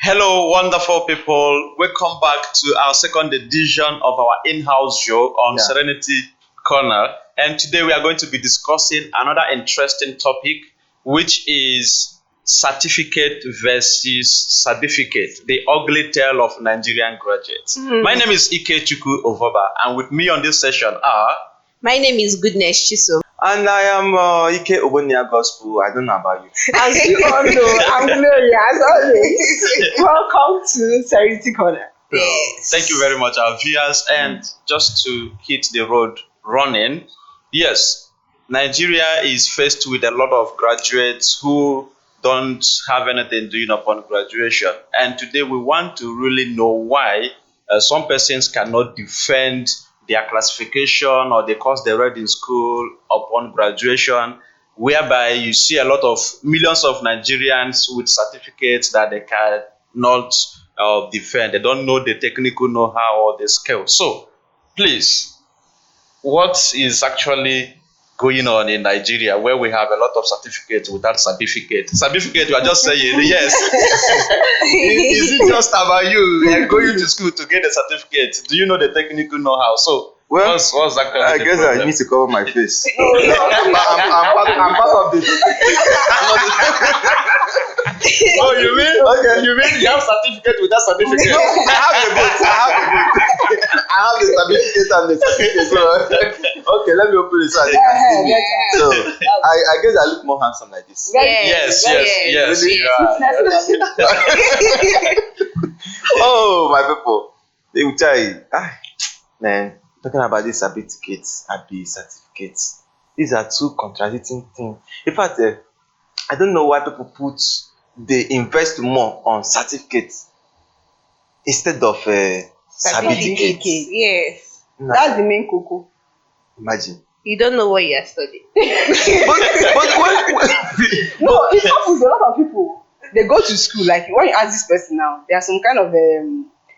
Hello, wonderful people. Welcome back to our second edition of our in-house show on Serenity Corner. And today we are going to be discussing another interesting topic, which is certificate versus Sabificate, the ugly tale of Nigerian graduates. My name is Ikechukwu Ovoba, and with me on this session are... My name is Goodness Chiso. And I am Ike Obonia Gospel. I don't know about you. As you all know, I'm Gloria, as always. Welcome to Serenity Corner. Yes. Thank you very much, our viewers. And just to hit the road running, yes, Nigeria is faced with a lot of graduates who don't have anything doing upon graduation. And today we want to really know why some persons cannot defend their classification or the course they read in school upon graduation, whereby you see a lot of millions of Nigerians with certificates that they cannot defend. They don't know the technical know-how or the skill. So, please, what is actually going on in Nigeria where we have a lot of certificates without certificate? Certificate, you are just saying yes. Is it just about you going to school to get a certificate? Do you know the technical know-how? So, what's actually I guess I need to cover my face. I'm part of this. Oh, you mean? Okay. You mean you have certificate without certificate? No, I have the certificate and the certificate. So, okay, let me open this one. So, I guess I look more handsome like this. Yes. Really? Yeah. Oh, my people. They will tell you, man, talking about these certificates and the certificates. These are two contradicting things. In fact, I don't know why people they invest more on certificates instead of certificates. Yes. That's the main cocoa. Imagine. You don't know what you are studying. No, it happens. A lot of people, they go to school. Like when you ask this person now, there are some kind of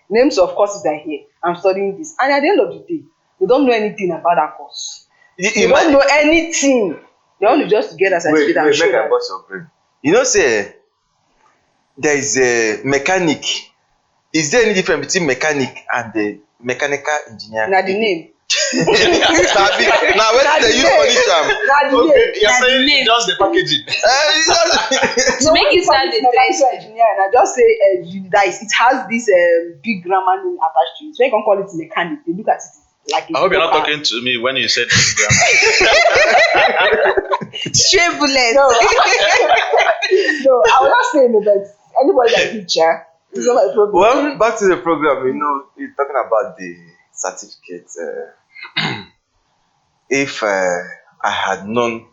names of courses that here. I'm studying this, and at the end of the day, they don't know anything about that course. They don't know anything. They only just get a certificate and show that. Your brain. You know, say there is a mechanic. Is there any difference between mechanic and the mechanical engineer? Now the name. Now when they use police Okay, you're saying just the packaging. To make it sound mechanical engineer, and I just say that it has this big grammar name attached to it. So you can call it mechanic. They look at it like. I hope you're not talking to me when you said grammar. straight bullet. No, I was not saying that anybody that teacher is not my problem. Well, back to the program. You know, you're talking about the certificate. If I had known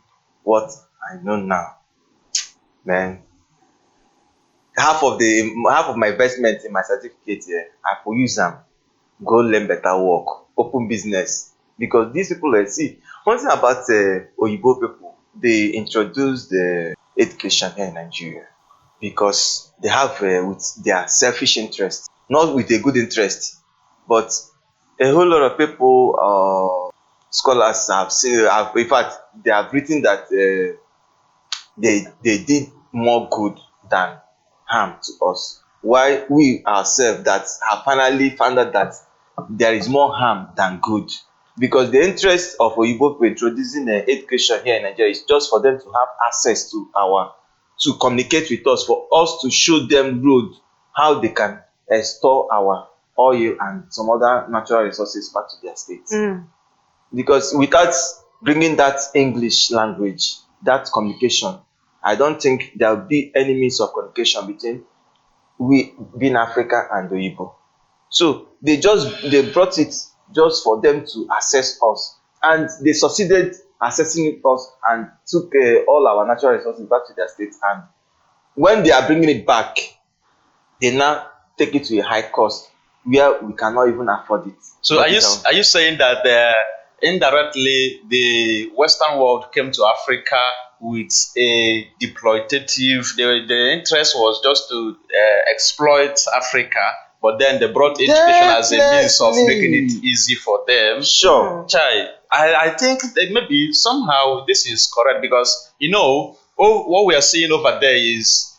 what I know now, man, half of my investment in my certificate here, I could use them, go learn better work, open business. Because these people, see, one thing about Oyibo people, they introduced the education here in Nigeria because they have with their selfish interest, not with a good interest, but a whole lot of people, scholars have seen, in fact, they have written that they did more good than harm to us. Why we ourselves that have finally found out that there is more harm than good. Because the interest of Oyibo people introducing education here in Nigeria is just for them to have access to communicate with us, for us to show them road how they can store our oil and some other natural resources back to their states. Because without bringing that English language, that communication, I don't think there will be any means of communication between we being Africa and the Igbo. So they brought it just for them to assess us, and they succeeded assessing us and took all our natural resources back to their states. And when they are bringing it back, they now take it to a high cost where we cannot even afford it. So are you saying that indirectly the Western world came to Africa with a deploitative, the interest was just to exploit Africa, but then they brought education as a means of making it easy for them? Sure. Chai, I think that maybe somehow this is correct because, what we are seeing over there is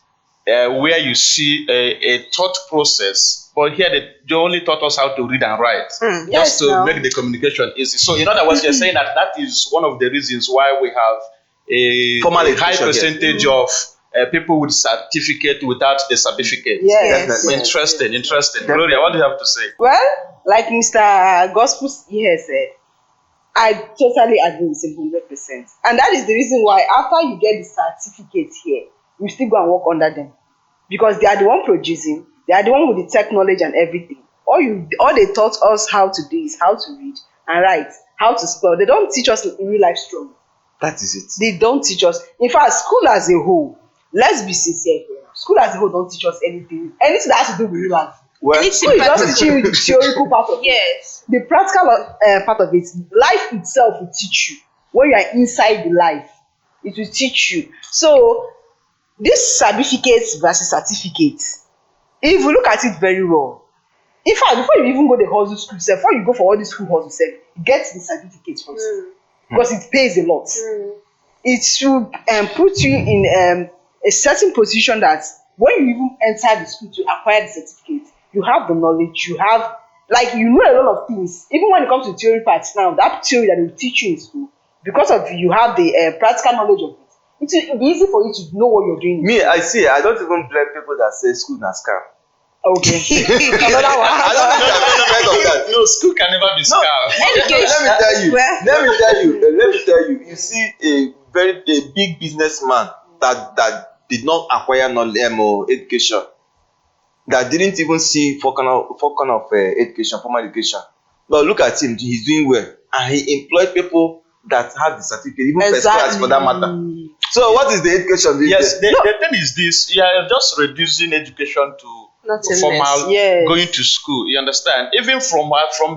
where you see a thought process, but here they only taught us how to read and write, just Yes, to now. make the communication easy. So in other words, you're saying that is one of the reasons why we have a Formal high education, yes. percentage of people with certificate without the certificate. Yes. Definitely. Interesting. Gloria, what do you have to say? Well, like Mr. Gospel here said, I totally agree with him 100%. And that is the reason why after you get the certificate here, you still go and work under them. Because they are the one producing, they are the one with the tech knowledge and everything. All they taught us how to do is how to read and write, how to spell. They don't teach us in real life struggle. That is it. They don't teach us. In fact, school as a whole, let's be sincere here. School as a whole don't teach us anything that has to do with real life. Well, School is just teaching you the theoretical part of it. Yes. The practical part of it, life itself will teach you. When you are inside the life, it will teach you. So, this certificates versus certificates, if you look at it very well, in fact, before you even go the hustle school sef, before you go for all this school hustle sef, get the certificate first. Because it pays a lot. It should put you in a certain position that when you even enter the school to acquire the certificate, you have the knowledge, you have, like, you know a lot of things. Even when it comes to theory parts now, that theory that they will teach you in school, because of you have the practical knowledge of it, it will be easy for you to know what you're doing. me, I don't even blame people that say school na scam. Okay. Another one. I don't think I've heard of that. No, school can never be No. scam. Let me tell you. Well- Let me tell you. You see a big businessman that did not acquire knowledge or education, that didn't even see four kind of education, formal education. But look at him, he's doing well, and he employed people that have the certificate, even first class for that matter. So what is the education? Yes, the thing is this: you are just reducing education to Nothingness. formal, Yes. going to school. You understand? Even from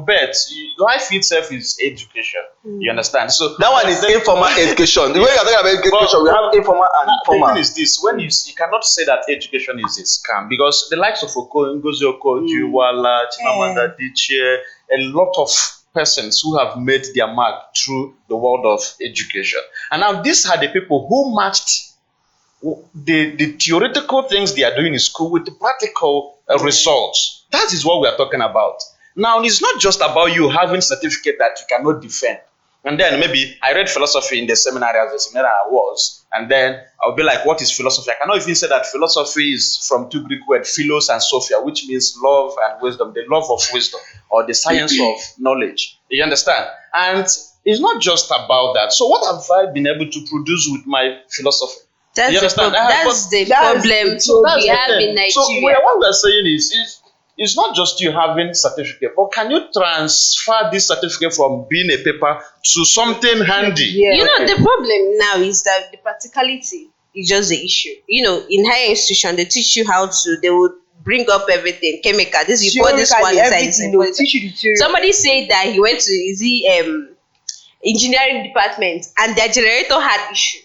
birth, life itself is education. You understand? So that one is informal education. The way you're talking about education, we have informal and the formal. thing is this: when you cannot say that education is a scam, because the likes of Ngozi Okoji, Wala, Chimamanda Adichie, a lot of persons who have made their mark through the world of education. And now these are the people who matched the theoretical things they are doing in school with the practical results. That is what we are talking about. Now, it's not just about you having certificate that you cannot defend. And then maybe I read philosophy in the seminary as the seminary I was, and then I'll be like, what is philosophy? I cannot even say that philosophy is from two Greek words, philos and sophia, which means love and wisdom, the love of wisdom, or the science of knowledge. You understand? And it's not just about that. So what have I been able to produce with my philosophy? That's You the, understand? that's the problem So that's we the have thing. in Nigeria. So what we're saying is it's not just you having certificate, but can you transfer this certificate from being a paper to something handy? Yeah. You know, the problem now is that the practicality is just the issue. You know, in higher institution, they teach you how to, they would bring up everything, chemical, this you pour this one inside, this you pour this. Teach you the theory. Somebody said that he went to engineering department and their generator had issue.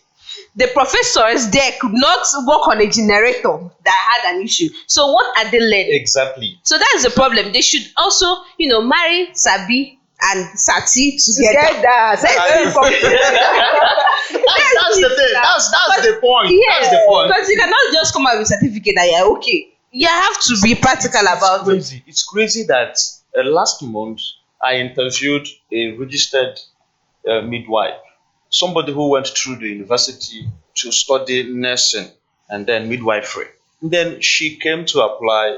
The professors there could not work on a generator that had an issue. So what are they learning? Exactly. So that's the problem. They should also, you know, marry Sabi and Sati together. That's the thing. That's the point. Yeah, That's the point. because you cannot just come out with a certificate that you're okay. You have to be practical about it. It's crazy that last month I interviewed a registered midwife, somebody who went through the university to study nursing and then midwifery. And then she came to apply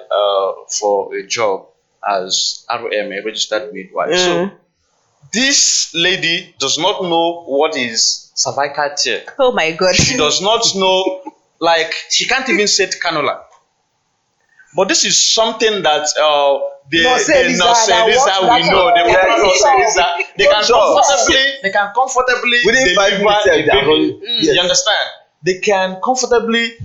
for a job as RM, a registered midwife. So this lady does not know what is cervical tear. Oh my God. She does not know, like, she can't even set cannula. But this is something that they know. They can comfortably within 5 minutes deliver they are a running. baby. You understand? They can comfortably,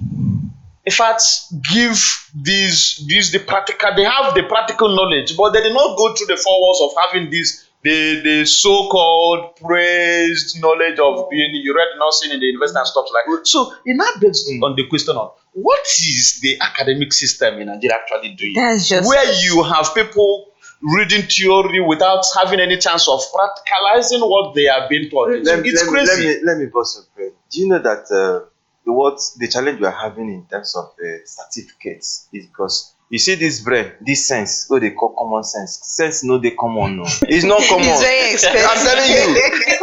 in fact, give the practical. They have the practical knowledge, but they did not go through the 4 walls of having this the so-called praised knowledge of being. You read nursing in the university and stuff like that. So in that based on the question of what is the academic system in Nigeria actually doing? That's just where you have people reading theory without having any chance of practicalizing what they are being taught. It's crazy. Let me bust your brain. Do you know that the challenge we are having in terms of certificates is because you see this brain, this sense, what they call common sense. Sense no they common no. It's not common. It's very expensive. I'm telling you,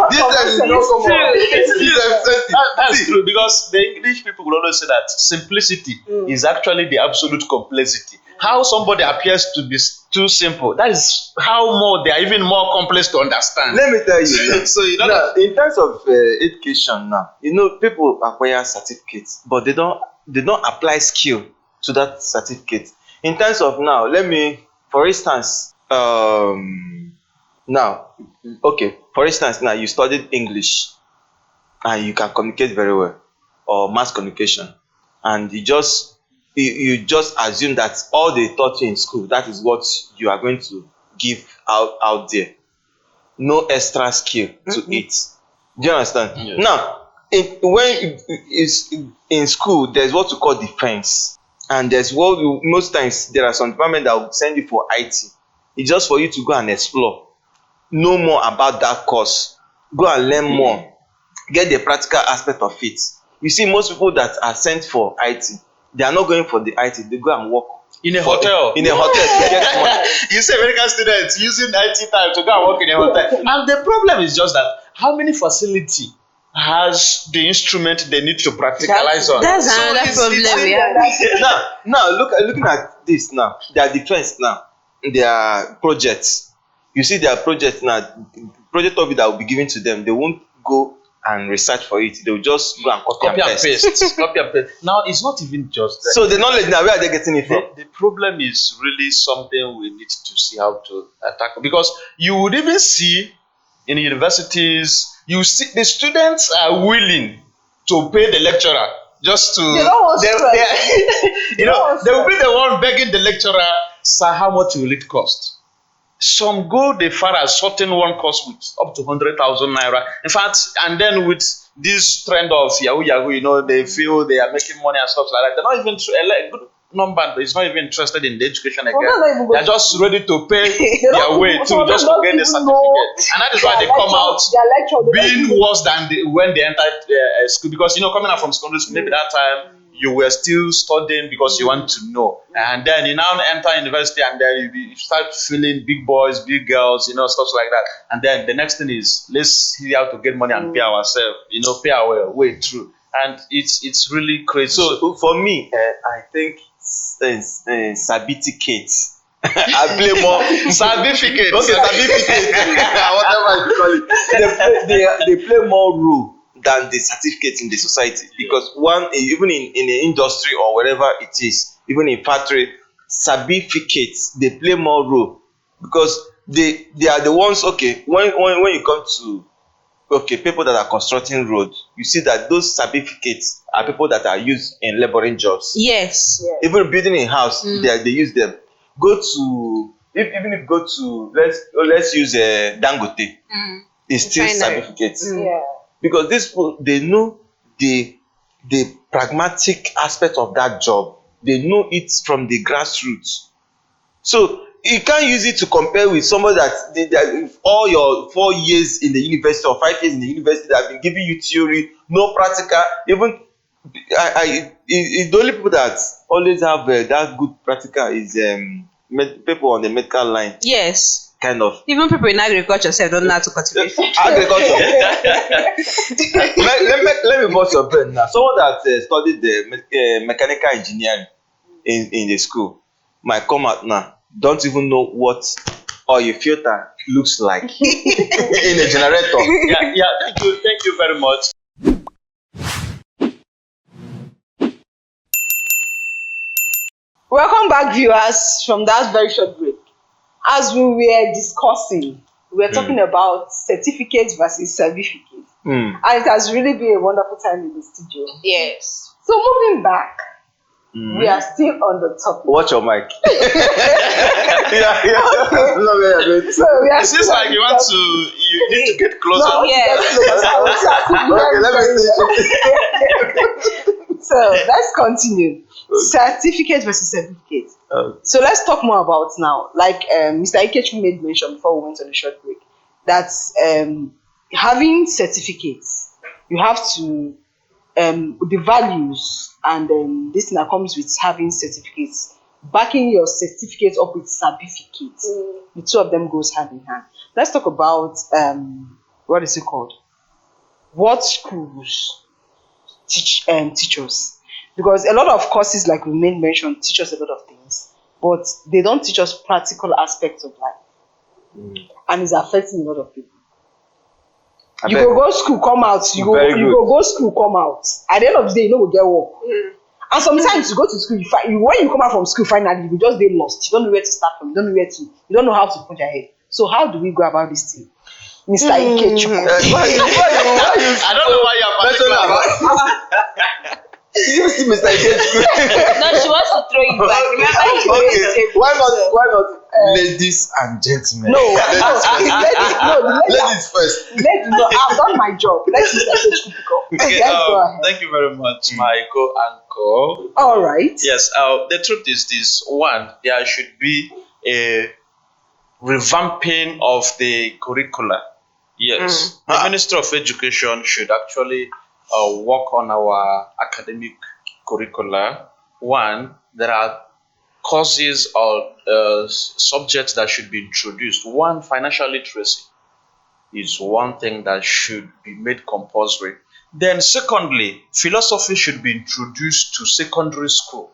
this sense is not common. It's It's expensive. That's See, true because the English people will always say that simplicity is actually the absolute complexity. How somebody appears to be too simple, that is how more they are even more complex to understand. let me tell you now. So you know Now, in terms of education now, people acquire certificates, but they don't apply skill to that certificate. In terms of now, for instance, now you studied English and you can communicate very well, or mass communication, and you just assume that all they taught you in school, that is what you are going to give out there. No extra skill to it. Do you understand? Yes. Now, is in school, there's what you call defense, and there's most times there are some department that will send you for IT. It's just for you to go and explore, know more about that course, go and learn more, get the practical aspect of it. You see, most people that are sent for IT, they are not going for the IT. They go and work in a hotel. In a hotel to get money. You see American students using IT time to go and work in a hotel. And the problem is just that how many facility has the instrument they need to practicalize on? That's another problem. Now looking at this now, their defense now, their projects. You see their projects now, project of it that will be given to them, they won't go and research for it. They will just go and copy and paste. Copy and paste. Now it's not even just that. So the knowledge now, where are they getting it from? The problem is really something we need to see how to tackle, because you would even see in universities, you see the students are willing to pay the lecturer just to They don't want they will be the one begging the lecturer, sir, how much will it cost? Some go the far as sorting one course with up to 100,000 naira. In fact, and then with this trend of Yahoo, they feel they are making money and stuff like that. They're not even a good number is not even interested in the education again. They're just ready to pay their way to just to get the certificate, and that is why they come out being worse than when they entered school. Because coming out from secondary school, maybe that time you were still studying because you want to know, and then you now enter university, and then you start feeling big boys, big girls, stuff like that. And then the next thing is, let's see how to get money and pay ourselves, pay our way through, and it's really crazy. So for me, I think Sabificate. I play more Sabificate. Okay, Sabificate. Whatever you call it. They play more role than the certificate in the society, because even in the industry or wherever it is, even in factory, certificates, they play more role, because they are the ones. Okay, when you come to people that are constructing roads, you see that those certificates are people that are used in laboring jobs. Yes. Even building a house, they use them. Even if go to let's use Dangote, it's still certificates. Yeah. Because these people, they know the pragmatic aspect of that job. They know it from the grassroots. So you can't use it to compare with somebody that all your 4 years in the university or 5 years in the university that have been giving you theory, no practical. Even the only people that always have that good practical is people on the medical line. Yes. Kind of. Even people in agriculture say don't know how to cultivate. Agriculture. let me bust your brain now. Someone that studied the mechanical engineering in the school might come out now, don't even know what oil filter looks like in a generator. Yeah. Thank you very much. Welcome back, viewers, from that very short break. As we were discussing, we were talking about certificates versus certificate. And it has really been a wonderful time in the studio. Yes. So moving back, we are still on the topic. Watch your mic. Okay. So we are It seems like you need to get closer. No, Yes. Okay, let me see. So let's continue. Certificate versus certificate. So let's talk more about now. Like Mr. Ikechu made mention before we went on a short break, that having certificates, you have to the values and this thing that comes with having certificates, backing your certificate up with Sabificate. The two of them goes hand in hand. Let's talk about what is it called? What schools teach us, because a lot of courses, like we mentioned, teach us a lot of things, but they don't teach us practical aspects of life, and it's affecting a lot of people. You go school, come out. You go school, come out. At the end of the day, you know we get work. And sometimes you go to school, when you come out from school, finally you just get lost. You don't know where to start from. You don't know how to put your head. So how do we go about this thing, Mr. Ikechu? I don't know why you're particular. You see Mr. Ikechu. No, she wants to throw you back. Remember, you Okay, why not ladies and gentlemen? No, ladies first. No, I've done my job. Let's Mr. Ikechu pick up. Okay, Let's go ahead. thank you very much, my co-anchor. All right. Yes, the truth is this. One, there should be a revamping of the curricula. Yes, the Minister of Education should actually work on our academic curricula. One, there are courses or subjects that should be introduced. One, financial literacy is one thing that should be made compulsory. Then secondly, philosophy should be introduced to secondary school,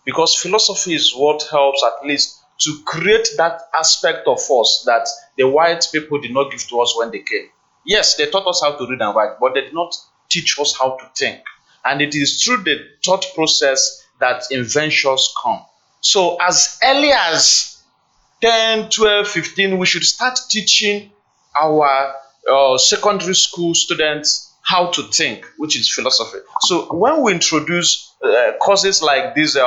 because philosophy is what helps at least to create that aspect of us that the white people did not give to us when they came. Yes, they taught us how to read and write, but they did not teach us how to think. And it is through the thought process that inventions come. So as early as 10, 12, 15, we should start teaching our secondary school students how to think, which is philosophy. So when we introduce courses like this,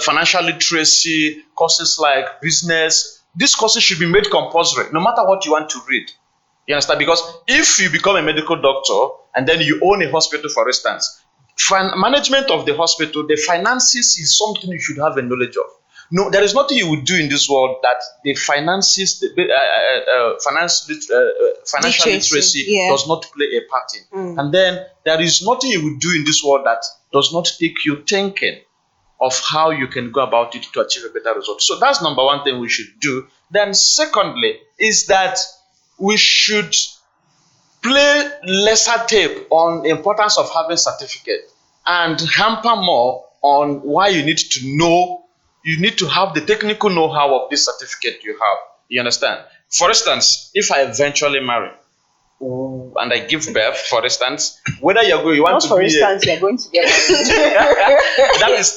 financial literacy, courses like business, these courses should be made compulsory, no matter what you want to read. You understand? Because if you become a medical doctor and then you own a hospital, for instance, management of the hospital, the finances is something you should have a knowledge of. No, there is nothing you would do in this world that the finances, financial literacy does not play a part in. And then there is nothing you would do in this world that does not take you thinking of how you can go about it to achieve a better result. So that's number one thing we should do. Then secondly is that we should play lesser tape on the importance of having certificate and hamper more on why you need to know. You need to have the technical know-how of this certificate you have. You understand? For instance, if I eventually marry and I give birth, for instance, whether you want to for be instance, you're going to get that is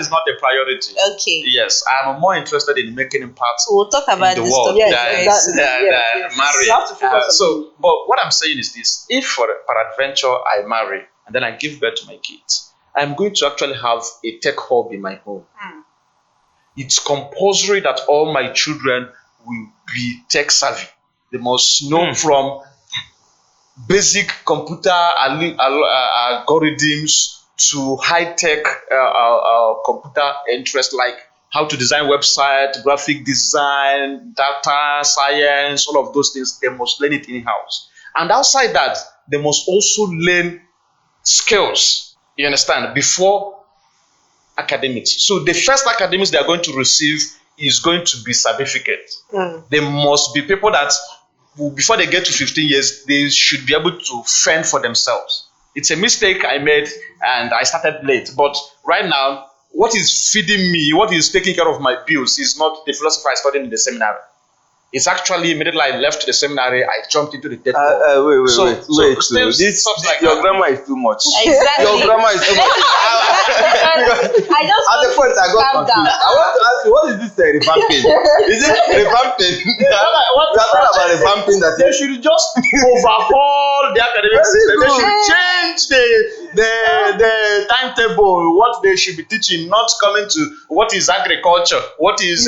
not a priority. Okay. Yes, I'm more interested in making impact We'll talk about in the this world topic. than marrying. You have to focus on But what I'm saying is this: if peradventure I marry and then I give birth to my kids, I'm going to actually have a tech hub in my home. It's compulsory that all my children will be tech savvy. They must know from basic computer algorithms to high-tech computer interest, like how to design website, graphic design, data science, all of those things. They must learn it in-house. And outside that, they must also learn skills, you understand, before academics. So the first academics they are going to receive is going to be Sabificate. They must be people that before they get to 15 years, they should be able to fend for themselves. It's a mistake I made and I started late. But right now, what is feeding me, what is taking care of my bills is not the philosophy I studied in the seminary. It's actually immediately I left the seminary, I jumped into the tech world. Wait. Your grammar is too much. Exactly. Your grammar is too much. I just At the first, I got confused. I want to ask you, what is this revamping? Is it revamping? We are talking about revamping that They should just overhaul the academic system. They should change the timetable, what they should be teaching, not coming to what is agriculture, what is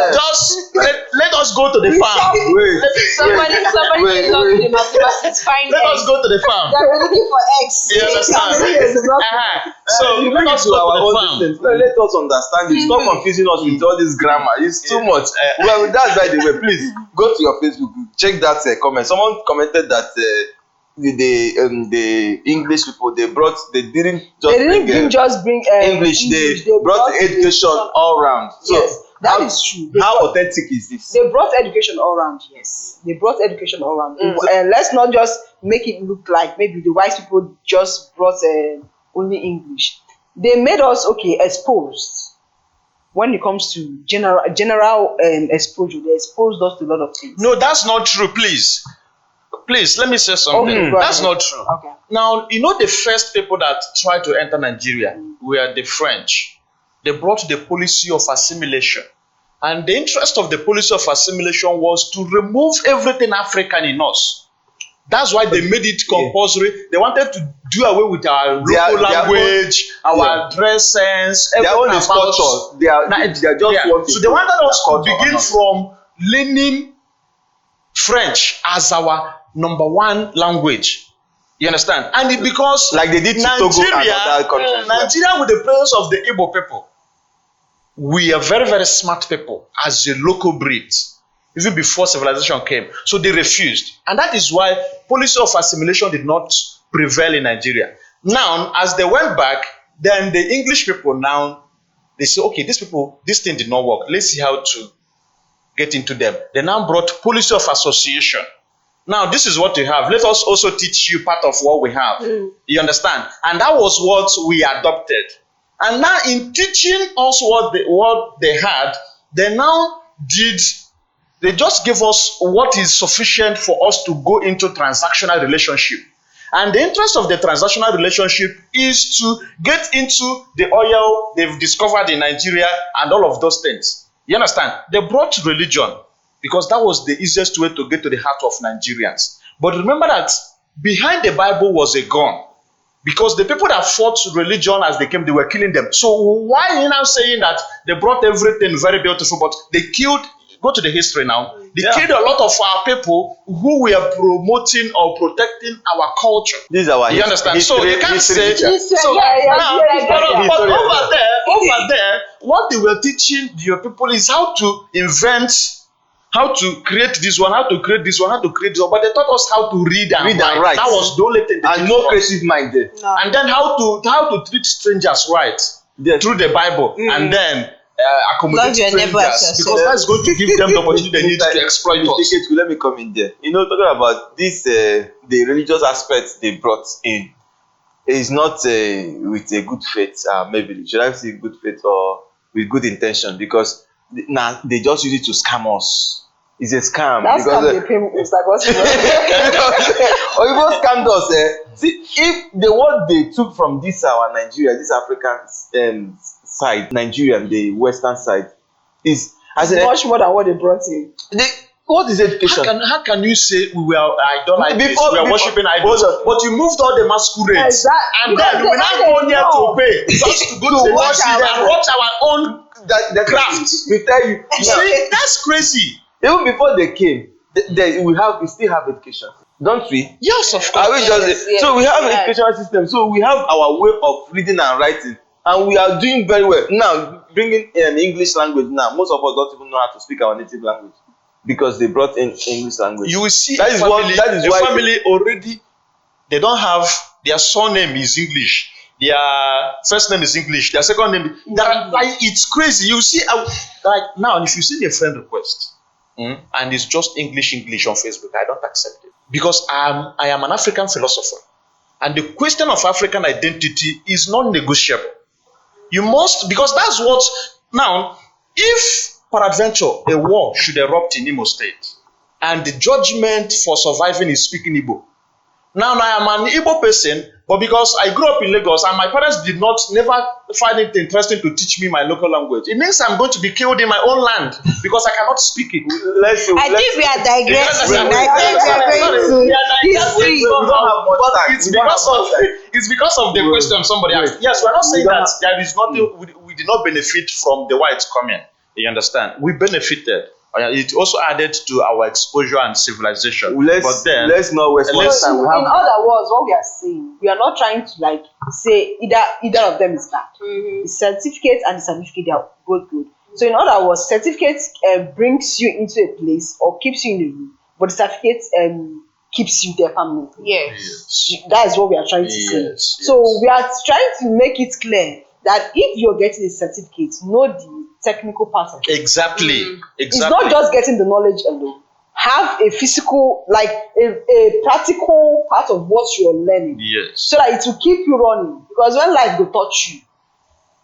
just let us go to the farm. somebody is not to the mathematics. Find Let us go to the farm. They're looking for X. You understand? So let us go to the farm. Let us understand it. Stop confusing us with all this grammar. It's too much. Well, that's by the way. Please go to your Facebook. Check that comment. Someone commented that the English people, they didn't just They didn't bring just bring English, they brought education all round. So Yes, that is true. They how brought- authentic is this? They brought education all around, yes. They brought education all around. Let's not just make it look like maybe the white people just brought only English. They made us exposed when it comes to general exposure. They exposed us to a lot of things. No, that's not true. Please, let me say something. Okay, go That's ahead. not true. Okay. Now, the first people that tried to enter Nigeria were the French. They brought the policy of assimilation. And the interest of the policy of assimilation was to remove everything African in us. That's why they made it compulsory. They wanted to do away with our local language, our dress sense, Their own everything is about us. culture. They are just want So they wanted us to culture begin honors. from learning French as our number one language. You understand? And it because Like they did to Togo and Nigeria, other countries. Nigeria with the presence of the Igbo people, we are very, very smart people as a local breed, even before civilization came. So they refused. And that is why policy of assimilation did not prevail in Nigeria. Now, as they went back, then the English people now, they say, okay, these people, this thing did not work. Let's see how to get into them. They now brought policy of association. Now, this is what we have. Let us also teach you part of what we have. You understand? And that was what we adopted. And now, in teaching us what they had, they just gave us what is sufficient for us to go into transactional relationship. And the interest of the transactional relationship is to get into the oil they've discovered in Nigeria and all of those things. You understand? They brought religion because that was the easiest way to get to the heart of Nigerians. But remember that behind the Bible was a gun. Because the people that fought religion as they came, they were killing them. So why are you now saying that they brought everything very beautiful, but they killed? Go to the history now. They killed a lot of our people who were promoting or protecting our culture. This is our You understand? So you can't say. teacher. So now, but over there, what they were teaching your people is how to invent, how to create this one, how to create this one, how to create this one. But they taught us how to read and write. That was the only thing. And no creative mind there. No. And then how to treat strangers right through the Bible, and then accommodate Love your neighbor as strangers, yourself. because that's going to give them the opportunity they need to exploit us. Let me come in there. Talking about this, the religious aspect they brought in is not with a good faith. Maybe should I say good faith or with good intention? Because now they just use it to scam us. It's a scam. That's because, how they pay Mr. Gospel. or even scammed us. See, if the what they took from this our Nigeria, this African side, Nigerian, the Western side, is as Much more than what they brought in. what is education? How can you say we were idolites, Before- we are before- worshing idols, but you moved all the masquerades, Exactly. and then we now go there to pay just to go to the watch masjid and our- watch our own that craft. We tell you. You see, that's crazy. Even before they came, we still have education, don't we? Yes, of course. Are we just Yes, so we have yes. educational system, so we have our way of reading and writing, and we are doing very well now. Bringing in English language now, most of us don't even know how to speak our native language because they brought in English language. You will see That is a what- family, that is a why- family already, they don't have, their surname is English, their first name is English, their second name, like, it's crazy. You see, like now, if you send a friend request and it's just English on Facebook, I don't accept it because I am an African philosopher, and the question of African identity is non-negotiable. You must, because that's what, now, if peradventure a war should erupt in Imo State and the judgment for surviving is speaking Igbo. Now I am an Igbo person, but because I grew up in Lagos and my parents never find it interesting to teach me my local language, it means I'm going to be killed in my own land because I cannot speak it. I think we are digressing. You I think we are going to history. We don't have much time. It's because of the question somebody asked. Yes, we're not saying that there is nothing, we did not benefit from the whites coming. You understand? We benefited. It also added to our exposure and civilization. Let's not waste much let's- time. In other words, what we are saying, we are not trying to say either of them is bad. The certificate and the certificate, they are both good. So in other words, certificate brings you into a place or keeps you in a room, but the certificate keeps you there permanently. Yes. That is what we are trying to say. Yes, So yes. we are trying to make it clear that if you're getting a certificate, know the technical part of it. Exactly. It's Exactly. not just getting the knowledge alone. Have a physical, like a practical part of what you're learning, Yes. so that it will keep you running. Because when life will touch you,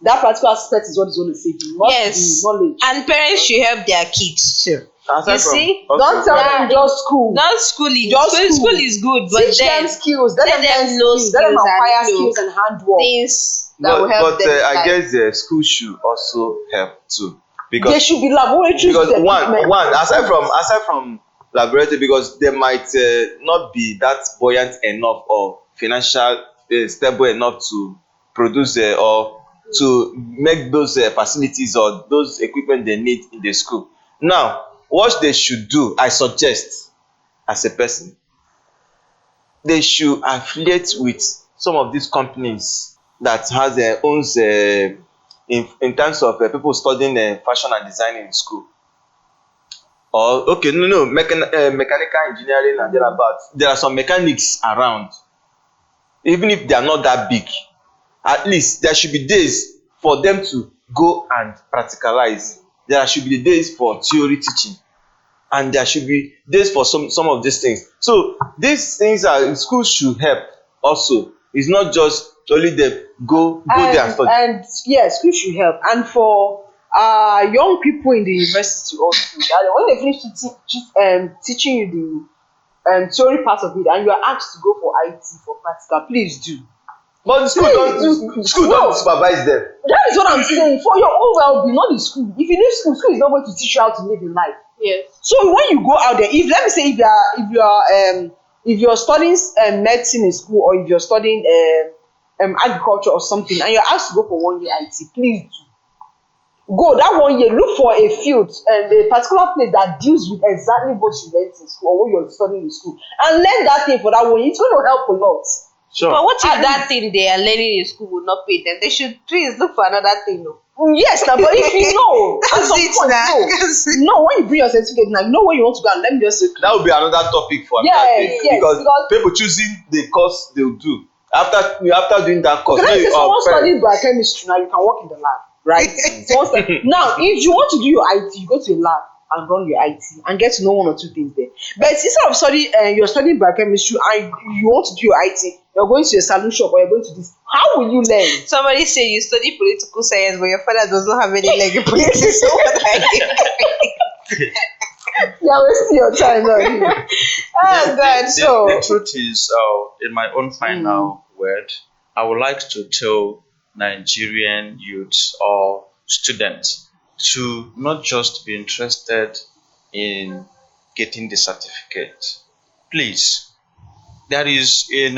that practical aspect is what is going to save you, not Yes. the knowledge. And parents should help their kids too. Aside You from- see? okay, Don't tell Yeah. them just school. Not schooling. Just School, school. school is good, but Teach then them skills. Let them learn know skills. Let them skills acquire and, skills and handwork. things that will But, help them. in I life. guess the school should also help too, There because should be laboratories. because with one equipment. aside from laboratory, because they might not be that buoyant enough or financial stable enough to produce or to make those facilities or those equipment they need in the school. Now, what they should do, I suggest, as a person, they should affiliate with some of these companies that has owns in terms of people studying fashion and design in school. Or mechanical engineering and thereabouts. There are some mechanics around, even if they are not that big. At least there should be days for them to go and practicalize. There should be days for theory teaching, and there should be days for some of these things. So these things are schools should help also. It's not just only them go there and study. And yes, school should help. And for young people in the university also, that when they finish teaching you the theory part of it, and you are asked to go for IT for practical, please do. But school don't supervise them. That is what I'm saying. For your own well-being, not the school. If you leave school, school is not going to teach you how to live in life. Yes. So when you go out there, if let me say if you're studying medicine in school, or if you're studying agriculture or something, and you're asked to go for 1 year IT, please do. Go that 1 year, look for a field and a particular place that deals with exactly what you learned in school or what you're studying in school, and learn that thing for that 1 year. It's going to help a lot. Sure. But what if that thing they are learning in school will not pay them? They should please look for another thing. No? Yes, now, but if you know, at That's some it point, now. no, when you bring your certificate now, you know where you want to go, and let me just say, That would be another topic for Yes, another day, yes, because because- people choosing the course they'll do after doing that course. can I say maybe, someone friend, studying biochemistry now, you can work in the lab, right? Now, if you want to do your IT, you go to a lab and run your IT and get to know one or two things there. But instead of studying, you're studying biochemistry and you want to do your IT, you're going to a salon shop or you're going to this. How will you learn? Somebody say you study political science, but your father does not have any leg in politics. So what are you? You're wasting your time now. Oh God, so The truth is, in my own final word, I would like to tell Nigerian youths or students to not just be interested in getting the certificate. Please, there is in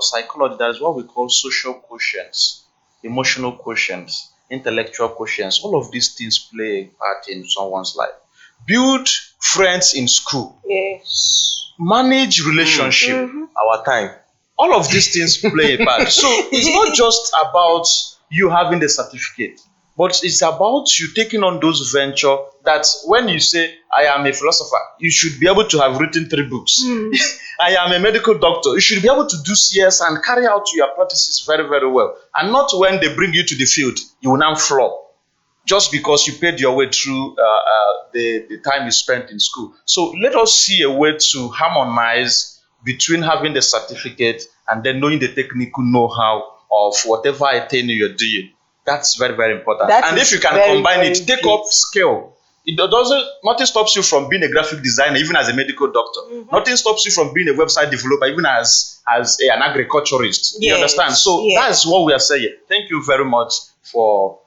psychology, that is what we call social quotients, emotional quotients, intellectual quotients. All of these things play a part in someone's life. Build friends in school. Yes. Manage relationship. our time. All of these things play a part. So it's not just about you having the certificate, but it's about you taking on those ventures that when you say, I am a philosopher, you should be able to have written 3 books. I am a medical doctor. You should be able to do CS and carry out your practices very, very well. And not when they bring you to the field, you will now flop just because you paid your way through the time you spent in school. So let us see a way to harmonize between having the certificate and then knowing the technical know-how of whatever thing you're doing. That's very, very important. That And is if you can very, combine very it, take great. up skill. It doesn't. Nothing stops you from being a graphic designer, even as a medical doctor. Nothing stops you from being a website developer, even as an agriculturist. You Yes, understand? So yes. that's what we are saying. Thank you very much for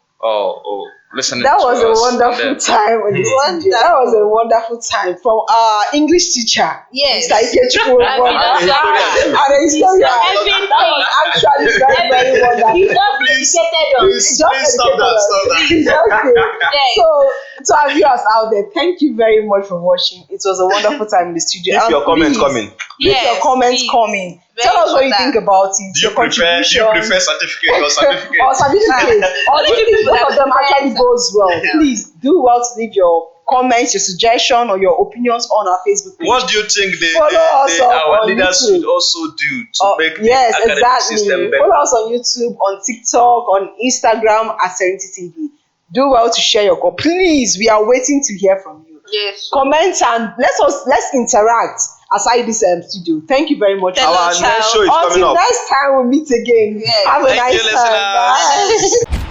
listening. that was to a us. wonderful And then- time on this studio. That was a wonderful time from our English teacher. Yes. Mr. Ikechukwu. And And a historian. Everything. That was actually very, very wonderful. He just educated us. Please stop that. Okay. Yes. So, to our viewers out there, thank you very much for watching. It was a wonderful time in the studio. Keep And your comments please, coming. Keep Yes, your comments please. coming. Very Tell us what you important. think about it. Do you your prefer certificate or certificate? or certificate. Or Only if people both of that them actually prefer- goes well, please do well to leave your comments, your suggestion, or your opinions on our Facebook page. What do you think Follow us our on leaders YouTube. should also do to make Yes, the academic system exactly. better? Follow us on YouTube, on TikTok, on Instagram at Serenity TV. Do well to share your call. Please, we are waiting to hear from you. Yes. Comment and let's interact aside this studio. Thank you very much. Tell Our us next how- show is coming Until up. next time we'll meet again. Yes. Have a Thank you, nice time. listeners. Bye.